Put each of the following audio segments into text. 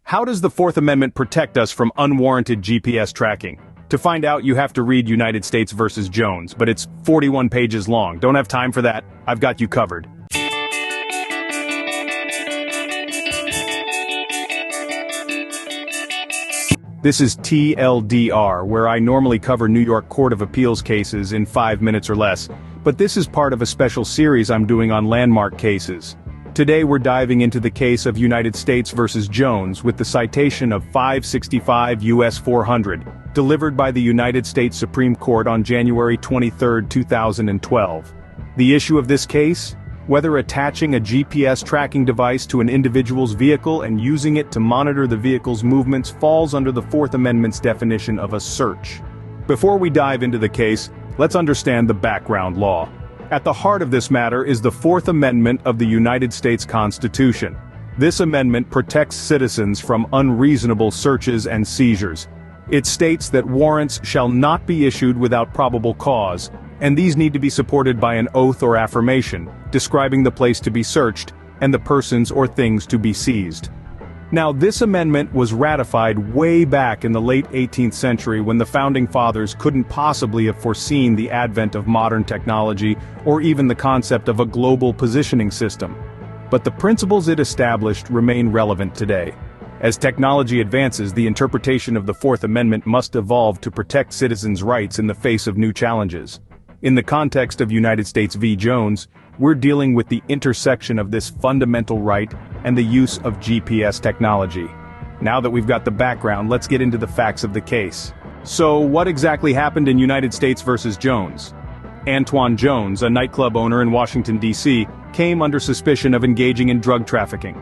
How does the Fourth Amendment protect us from unwarranted GPS tracking? To find out, you have to read United States versus Jones, but it's 41 pages long. Don't have time for that. I've got you covered. This is TLDR, where I normally cover New York Court of Appeals cases in 5 minutes or less, but this is part of a special series I'm doing on landmark cases. Today we're diving into the case of United States versus Jones with the citation of 565 U.S. 400, delivered by the United States Supreme Court on January 23, 2012. The issue of this case? Whether attaching a GPS tracking device to an individual's vehicle and using it to monitor the vehicle's movements falls under the Fourth Amendment's definition of a search. Before we dive into the case, let's understand the background law. At the heart of this matter is the Fourth Amendment of the United States Constitution. This amendment protects citizens from unreasonable searches and seizures. It states that warrants shall not be issued without probable cause, and these need to be supported by an oath or affirmation, describing the place to be searched, and the persons or things to be seized. Now, this amendment was ratified way back in the late 18th century when the Founding Fathers couldn't possibly have foreseen the advent of modern technology or even the concept of a global positioning system. But the principles it established remain relevant today. As technology advances, the interpretation of the Fourth Amendment must evolve to protect citizens' rights in the face of new challenges. In the context of United States v. Jones, we're dealing with the intersection of this fundamental right and the use of GPS technology. Now that we've got the background, let's get into the facts of the case. So, what exactly happened in United States versus Jones? Antoine Jones, a nightclub owner in Washington, D.C., came under suspicion of engaging in drug trafficking.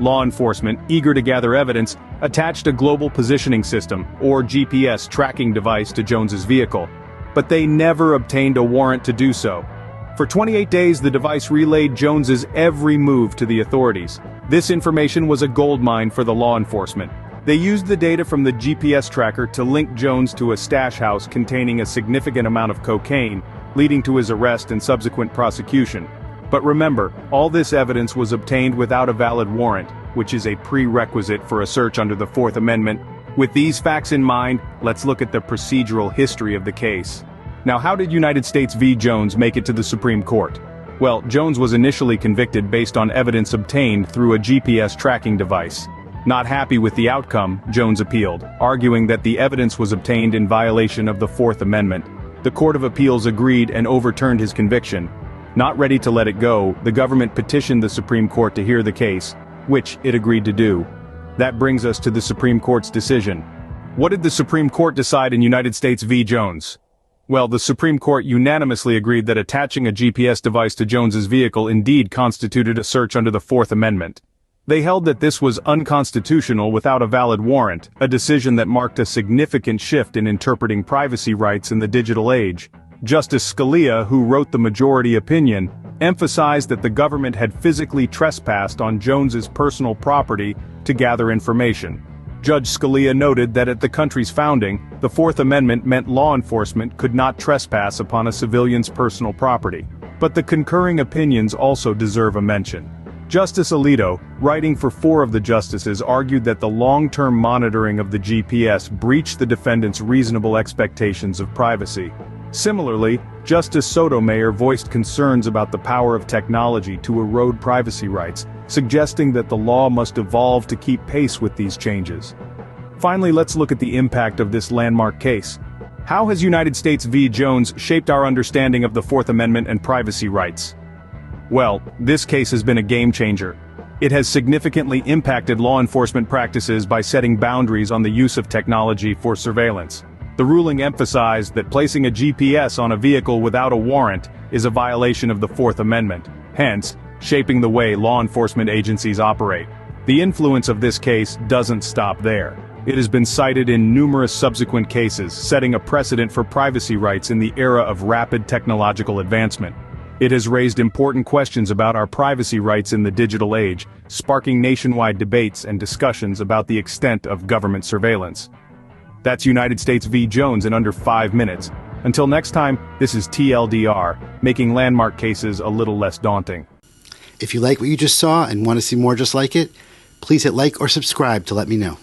Law enforcement, eager to gather evidence, attached a global positioning system, or GPS tracking device to Jones's vehicle. But they never obtained a warrant to do so. For 28 days, the device relayed Jones's every move to the authorities. This information was a goldmine for the law enforcement. They used the data from the GPS tracker to link Jones to a stash house containing a significant amount of cocaine, leading to his arrest and subsequent prosecution. But remember, all this evidence was obtained without a valid warrant, which is a prerequisite for a search under the Fourth Amendment. With these facts in mind, let's look at the procedural history of the case. Now, how did United States v. Jones make it to the Supreme Court? Well, Jones was initially convicted based on evidence obtained through a GPS tracking device. Not happy with the outcome, Jones appealed, arguing that the evidence was obtained in violation of the Fourth Amendment. The Court of Appeals agreed and overturned his conviction. Not ready to let it go, the government petitioned the Supreme Court to hear the case, which it agreed to do. That brings us to the Supreme Court's decision. What did the Supreme Court decide in United States v. Jones? Well, the Supreme Court unanimously agreed that attaching a GPS device to Jones's vehicle indeed constituted a search under the Fourth Amendment. They held that this was unconstitutional without a valid warrant, a decision that marked a significant shift in interpreting privacy rights in the digital age. Justice Scalia, who wrote the majority opinion, emphasized that the government had physically trespassed on Jones's personal property to gather information. Judge Scalia noted that at the country's founding, the Fourth Amendment meant law enforcement could not trespass upon a civilian's personal property. But the concurring opinions also deserve a mention. Justice Alito, writing for 4 of the justices, argued that the long-term monitoring of the GPS breached the defendant's reasonable expectations of privacy. Similarly, Justice Sotomayor voiced concerns about the power of technology to erode privacy rights, suggesting that the law must evolve to keep pace with these changes. Finally, let's look at the impact of this landmark case. How has United States v. Jones shaped our understanding of the Fourth Amendment and privacy rights? Well, this case has been a game changer. It has significantly impacted law enforcement practices by setting boundaries on the use of technology for surveillance. The ruling emphasized that placing a GPS on a vehicle without a warrant is a violation of the Fourth Amendment, hence, shaping the way law enforcement agencies operate. The influence of this case doesn't stop there. It has been cited in numerous subsequent cases, setting a precedent for privacy rights in the era of rapid technological advancement. It has raised important questions about our privacy rights in the digital age, sparking nationwide debates and discussions about the extent of government surveillance. That's United States v. Jones in under 5 minutes. Until next time, this is TLDR, making landmark cases a little less daunting. If you like what you just saw and want to see more just like it, Please hit like or subscribe to let me know.